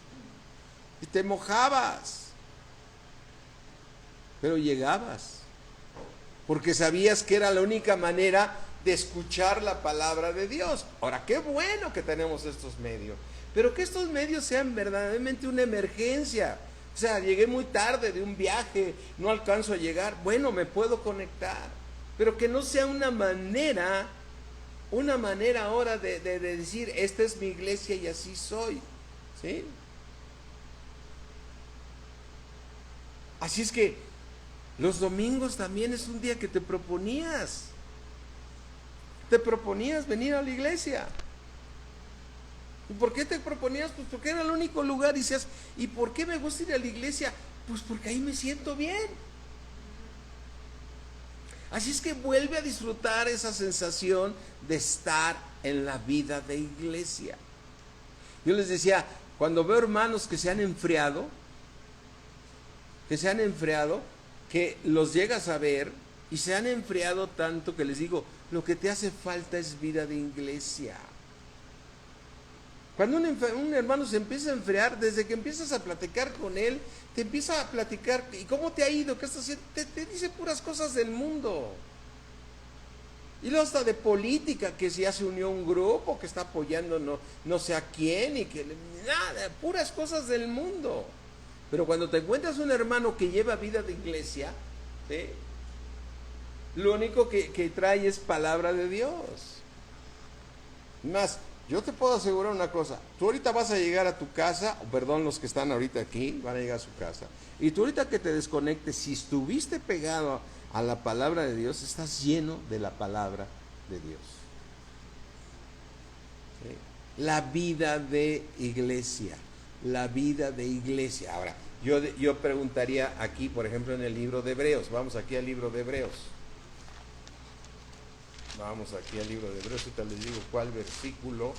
Speaker 1: y te mojabas, pero llegabas, porque sabías que era la única manera de escuchar la palabra de Dios. Ahora, qué bueno que tenemos estos medios, pero que estos medios sean verdaderamente una emergencia. O sea, llegué muy tarde de un viaje, no alcanzo a llegar, bueno, me puedo conectar, pero que no sea una manera ahora de decir, esta es mi iglesia y así soy, ¿sí? Así es que los domingos también es un día que te proponías venir a la iglesia. ¿Y por qué te proponías? Pues porque era el único lugar y decías, ¿y por qué me gusta ir a la iglesia? Pues porque ahí me siento bien. Así es que vuelve a disfrutar esa sensación de estar en la vida de iglesia. Yo les decía, cuando veo hermanos que se han enfriado, que los llegas a ver y se han enfriado tanto que les digo, lo que te hace falta es vida de iglesia. Cuando un hermano se empieza a enfriar, desde que empiezas a platicar con él, te empieza a platicar, ¿y cómo te ha ido? ¿Qué estás haciendo? Te dice puras cosas del mundo. Y luego hasta de política, que si ya se unió un grupo, que está apoyando no sé a quién, y que nada, puras cosas del mundo. Pero cuando te encuentras un hermano que lleva vida de iglesia, ¿sí?, lo único que trae es palabra de Dios. Más, yo te puedo asegurar una cosa, tú ahorita vas a llegar a tu casa, perdón, los que están ahorita aquí van a llegar a su casa, y tú ahorita que te desconectes, si estuviste pegado a la palabra de Dios, estás lleno de la palabra de Dios. ¿Sí? La vida de iglesia, la vida de iglesia. Ahora, yo preguntaría aquí, por ejemplo, en el libro de Hebreos, vamos aquí al libro de Hebreos. Vamos aquí al libro de Hebreos, ahorita les digo cuál versículo.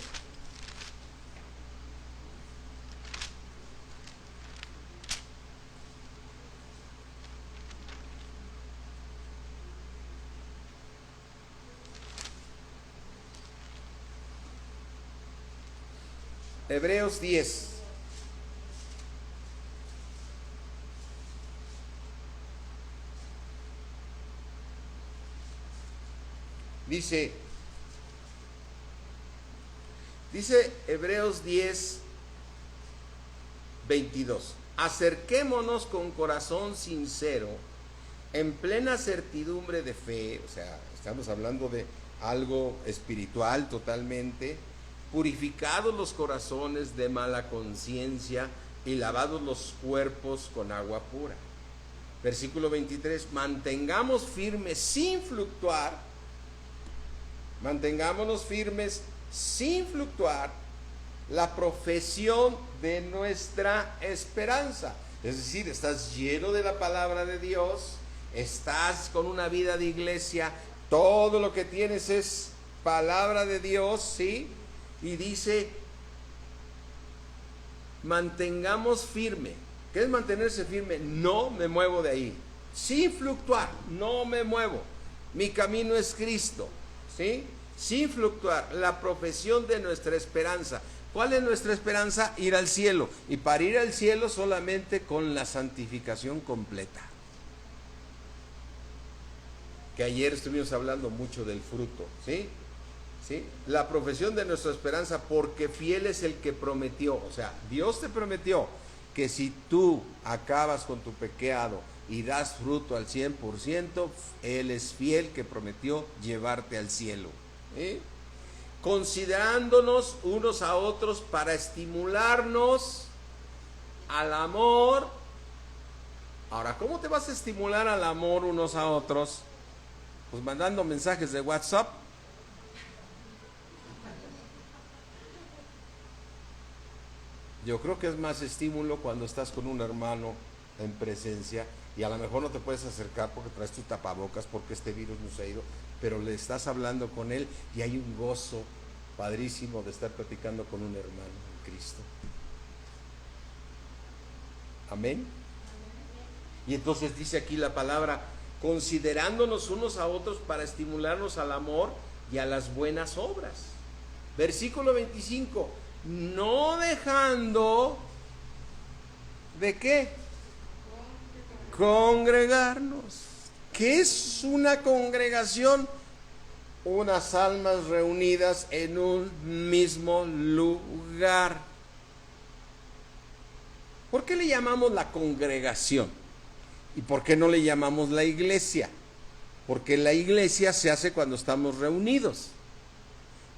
Speaker 1: Hebreos 10. Dice Hebreos 10, 22. Acerquémonos con corazón sincero, en plena certidumbre de fe, o sea, estamos hablando de algo espiritual totalmente, purificados los corazones de mala conciencia y lavados los cuerpos con agua pura. Versículo 23, mantengámonos firmes sin fluctuar la profesión de nuestra esperanza. Es decir, estás lleno de la palabra de Dios, estás con una vida de iglesia, todo lo que tienes es palabra de Dios, ¿sí? Y dice, mantengamos firme. ¿Qué es mantenerse firme? No me muevo de ahí, sin fluctuar, no me muevo. Mi camino es Cristo, ¿sí? Sin fluctuar, la profesión de nuestra esperanza. ¿Cuál es nuestra esperanza? Ir al cielo. Y para ir al cielo solamente con la santificación completa. Que ayer estuvimos hablando mucho del fruto, ¿sí? ¿Sí? La profesión de nuestra esperanza, porque fiel es el que prometió. O sea, Dios te prometió que si tú acabas con tu pecado y das fruto al 100%, Él es fiel que prometió llevarte al cielo. ¿Sí? Considerándonos unos a otros para estimularnos al amor. Ahora, ¿cómo te vas a estimular al amor unos a otros? Pues mandando mensajes de WhatsApp. Yo creo que es más estímulo cuando estás con un hermano en presencia y a lo mejor no te puedes acercar porque traes tu tapabocas, porque este virus no se ha ido, pero le estás hablando con él y hay un gozo padrísimo de estar platicando con un hermano en Cristo. Amén. Y entonces dice aquí la palabra, considerándonos unos a otros para estimularnos al amor y a las buenas obras. Versículo 25, no dejando ¿de qué? Congregarnos. ¿Qué es una congregación? Unas almas reunidas en un mismo lugar. ¿Por qué le llamamos la congregación? ¿Y por qué no le llamamos la iglesia? Porque la iglesia se hace cuando estamos reunidos.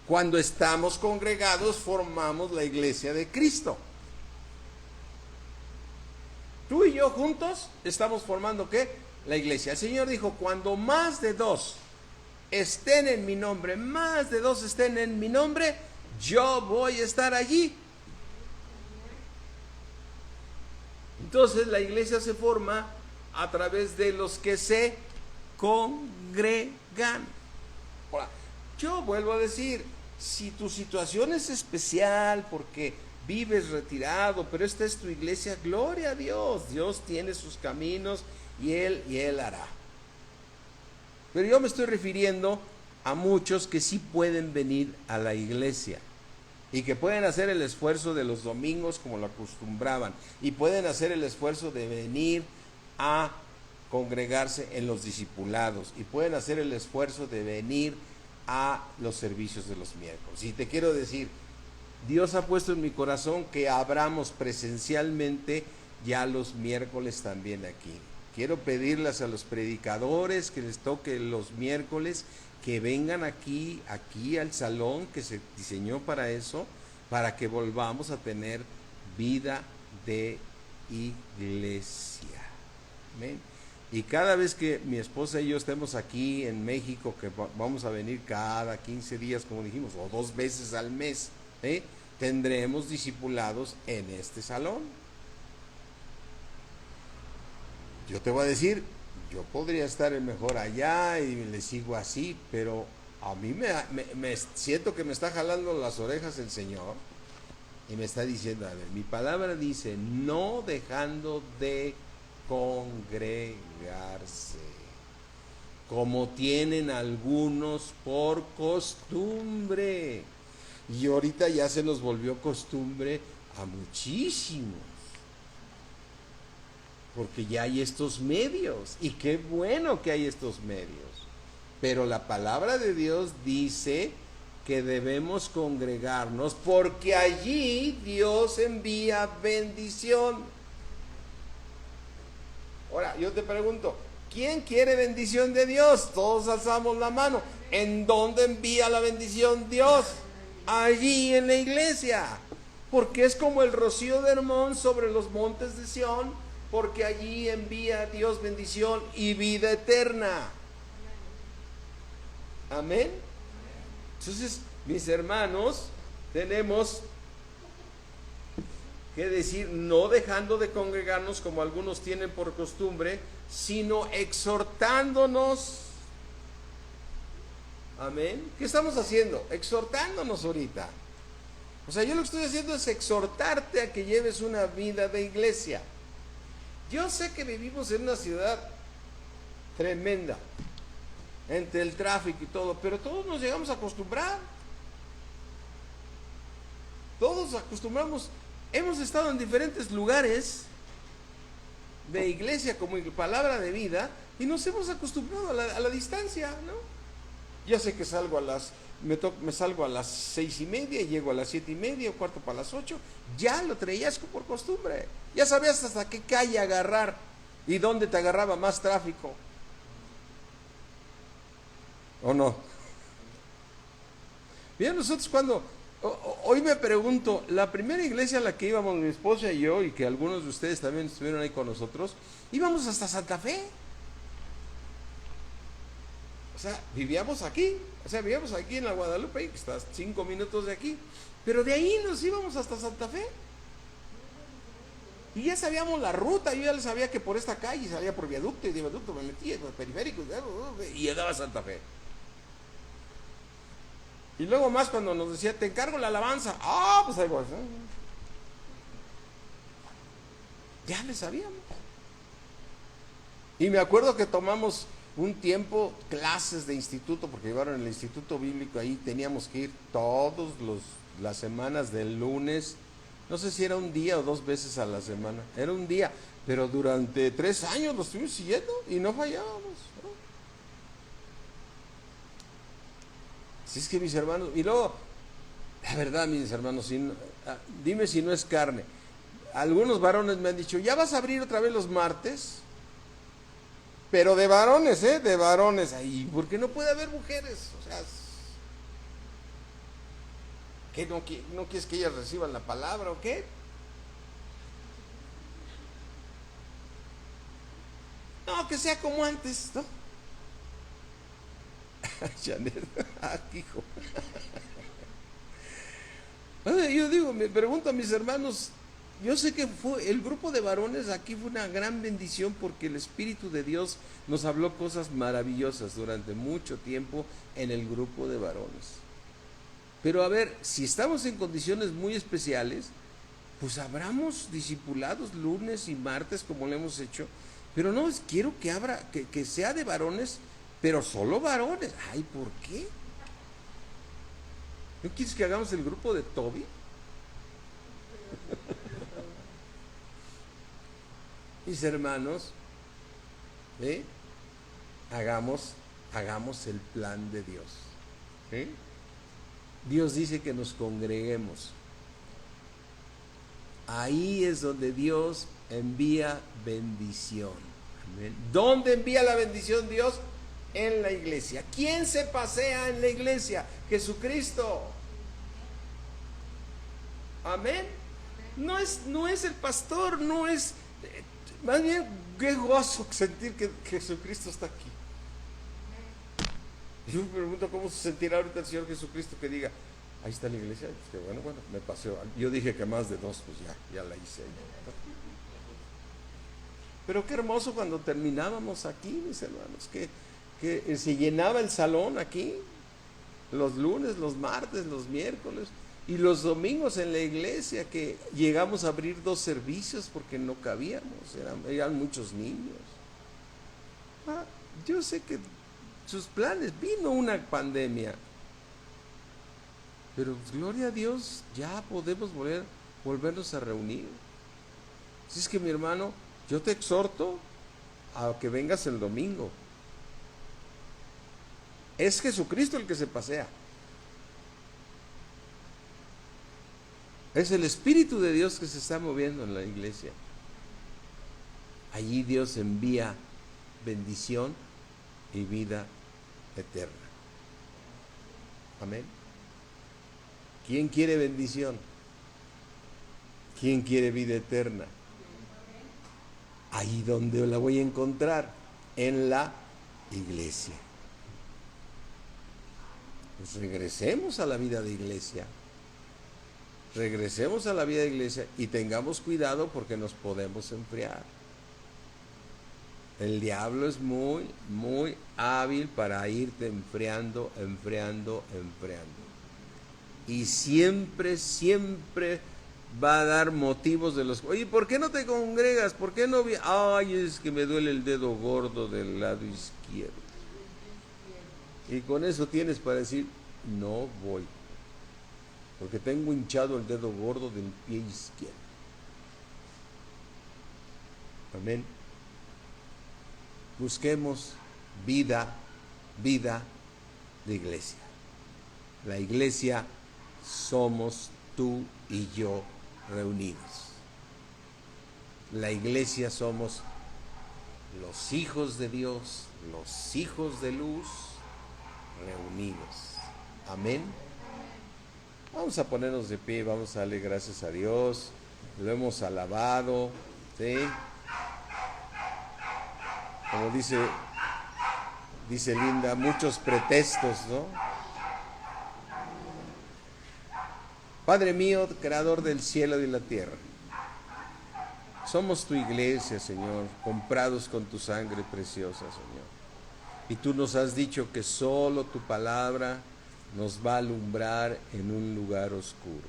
Speaker 1: Cuando estamos congregados formamos la iglesia de Cristo. Tú y yo juntos estamos formando ¿qué? La iglesia. El Señor dijo, cuando más de dos estén en mi nombre, más de dos estén en mi nombre, yo voy a estar allí. Entonces la iglesia se forma a través de los que se congregan. Ahora, yo vuelvo a decir, si tu situación es especial porque vives retirado, pero esta es tu iglesia, gloria a Dios. Dios tiene sus caminos y Él hará. Pero yo me estoy refiriendo a muchos que sí pueden venir a la iglesia y que pueden hacer el esfuerzo de los domingos como lo acostumbraban y pueden hacer el esfuerzo de venir a congregarse en los discipulados y pueden hacer el esfuerzo de venir a los servicios de los miércoles. Y te quiero decir, Dios ha puesto en mi corazón que abramos presencialmente ya los miércoles también aquí. Quiero pedirles a los predicadores que les toque los miércoles que vengan aquí al salón que se diseñó para eso, para que volvamos a tener vida de iglesia. Amén. Y cada vez que mi esposa y yo estemos aquí en México, que vamos a venir cada 15 días, como dijimos, o 2 veces al mes, tendremos discipulados en este salón. Yo te voy a decir, yo podría estar mejor allá y le sigo así, pero a mí me siento que me está jalando las orejas el Señor y me está diciendo, a ver, mi palabra dice, no dejando de congregarse, como tienen algunos por costumbre. Y ahorita ya se nos volvió costumbre a muchísimos, porque ya hay estos medios, y qué bueno que hay estos medios. Pero la palabra de Dios dice que debemos congregarnos, porque allí Dios envía bendición. Ahora, yo te pregunto, ¿quién quiere bendición de Dios? Todos alzamos la mano. ¿En dónde envía la bendición Dios? Allí en la iglesia. Porque es como el rocío de Hermón sobre los montes de Sión, porque allí envía Dios bendición y vida eterna. Amén. Entonces, mis hermanos, tenemos que decir, no dejando de congregarnos como algunos tienen por costumbre, sino exhortándonos. Amén. ¿Qué estamos haciendo? Exhortándonos ahorita. O sea, yo lo que estoy haciendo es exhortarte a que lleves una vida de iglesia. Yo sé que vivimos en una ciudad tremenda, entre el tráfico y todo, pero todos nos llegamos a acostumbrar. Todos acostumbramos. Hemos estado en diferentes lugares de iglesia como palabra de vida y nos hemos acostumbrado a la distancia, ¿no? Ya sé que salgo me salgo a las 6:30 y llego a las 7:30 o 7:45, ya lo traías por costumbre, ya sabías hasta qué calle agarrar y dónde te agarraba más tráfico, ¿o no? Bien, nosotros hoy me pregunto, la primera iglesia a la que íbamos mi esposa y yo, y que algunos de ustedes también estuvieron ahí con nosotros, íbamos hasta Santa Fe. O sea, vivíamos aquí en la Guadalupe, que está 5 minutos de aquí, pero de ahí nos íbamos hasta Santa Fe. Y ya sabíamos la ruta, yo ya sabía que por esta calle salía por viaducto, y de viaducto me metía por periférico, y llegaba a Santa Fe. Y luego más cuando nos decía, te encargo la alabanza. Ah, pues ahí voy. Ya le sabíamos. Y me acuerdo que tomamos un tiempo clases de instituto, porque llevaron el instituto bíblico ahí, teníamos que ir todas las semanas del lunes, no sé si era un día o 2 veces a la semana, era un día, pero durante 3 años lo estuvimos siguiendo y no fallábamos, ¿no? Si es que mis hermanos, y luego, la verdad mis hermanos, dime si no es carne, algunos varones me han dicho, ¿ya vas a abrir otra vez los martes? Pero de varones, de varones. Ahí, ¿por qué no puede haber mujeres? O sea, ¿qué no quieres que ellas reciban la palabra o qué? No, que sea como antes, ¿no? Janet, hijo. Yo digo, me pregunto a mis hermanos, yo sé que fue el grupo de varones aquí fue una gran bendición porque el Espíritu de Dios nos habló cosas maravillosas durante mucho tiempo en el grupo de varones. Pero a ver, si estamos en condiciones muy especiales, pues abramos discipulados lunes y martes como lo hemos hecho, pero no, quiero que sea de varones, pero solo varones. Ay, ¿por qué? ¿No quieres que hagamos el grupo de Toby? Mis hermanos, hagamos el plan de Dios. Dios dice que nos congreguemos. Ahí es donde Dios envía bendición. Amén. ¿Dónde envía la bendición Dios? En la iglesia. ¿Quién se pasea en la iglesia? Jesucristo. Amén. No es el pastor, no es... Más bien, qué gozo sentir que Jesucristo está aquí. Yo me pregunto cómo se sentirá ahorita el Señor Jesucristo que diga, ahí está la iglesia. Pues que bueno, me paseo. Yo dije que más de 2, pues ya la hice. Pero qué hermoso cuando terminábamos aquí, mis hermanos, que se llenaba el salón aquí, los lunes, los martes, los miércoles. Y los domingos en la iglesia que llegamos a abrir 2 servicios porque no cabíamos, eran muchos niños. Yo sé que sus planes, vino una pandemia, pero gloria a Dios, ya podemos volvernos a reunir. Así es que mi hermano, yo te exhorto a que vengas el domingo. Es Jesucristo el que se pasea. Es el Espíritu de Dios que se está moviendo en la iglesia. Allí Dios envía bendición y vida eterna. Amén. ¿Quién quiere bendición? ¿Quién quiere vida eterna? Ahí donde la voy a encontrar, en la iglesia. Pues regresemos a la vida de iglesia. Regresemos a la vida de iglesia y tengamos cuidado porque nos podemos enfriar. El diablo es muy, muy hábil para irte enfriando. Y siempre va a dar motivos de los... Oye, ¿por qué no te congregas? ¿Por qué no? Ay, es que me duele el dedo gordo del lado izquierdo. Y con eso tienes para decir, no voy. Porque tengo hinchado el dedo gordo del pie izquierdo. Amén. Busquemos vida de iglesia. La iglesia somos tú y yo reunidos. La iglesia somos los hijos de Dios, los hijos de luz reunidos. Amén. Vamos a ponernos de pie, vamos a darle gracias a Dios. Lo hemos alabado, ¿sí? Como dice Linda, muchos pretextos, ¿no? Padre mío, creador del cielo y la tierra, somos tu iglesia, Señor, comprados con tu sangre preciosa, Señor. Y tú nos has dicho que solo tu palabra nos va a alumbrar en un lugar oscuro,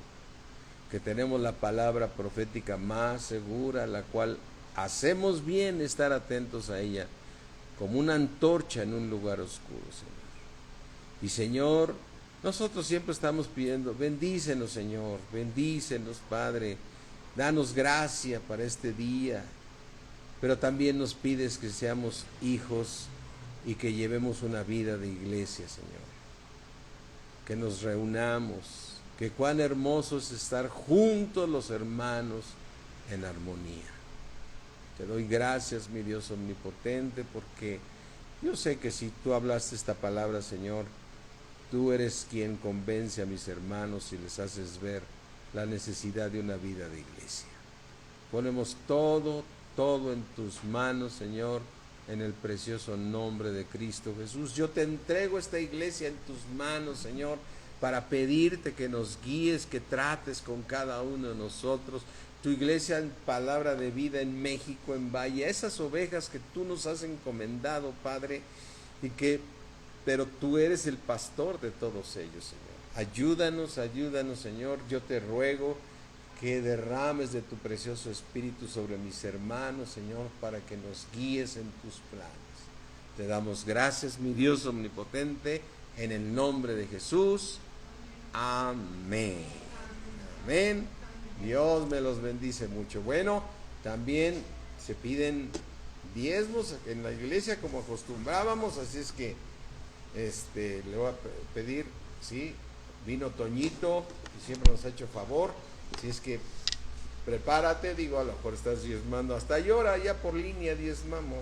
Speaker 1: que tenemos la palabra profética más segura, la cual hacemos bien estar atentos a ella, como una antorcha en un lugar oscuro, Señor. Y Señor, nosotros siempre estamos pidiendo, bendícenos, Señor, bendícenos, Padre, danos gracia para este día, pero también nos pides que seamos hijos y que llevemos una vida de iglesia, Señor, que nos reunamos, que cuán hermoso es estar juntos los hermanos en armonía. Te doy gracias, mi Dios omnipotente, porque yo sé que si tú hablaste esta palabra, Señor, tú eres quien convence a mis hermanos y les haces ver la necesidad de una vida de iglesia. Ponemos todo en tus manos, Señor, en el precioso nombre de Cristo Jesús. Yo te entrego esta iglesia en tus manos, Señor, para pedirte que nos guíes, que trates con cada uno de nosotros. Tu iglesia en Palabra de Vida en México, en Valle, esas ovejas que tú nos has encomendado, Padre, pero tú eres el pastor de todos ellos, Señor. Ayúdanos, Señor. Yo te ruego que derrames de tu precioso Espíritu sobre mis hermanos, Señor, para que nos guíes en tus planes. Te damos gracias, mi Dios omnipotente, en el nombre de Jesús. Amén. Amén. Dios me los bendice mucho. Bueno, también se piden diezmos en la iglesia como acostumbrábamos, así es que le voy a pedir, sí, vino Toñito y siempre nos ha hecho favor, así es que prepárate, digo, a lo mejor estás diezmando, hasta llora, ya por línea diezmamos.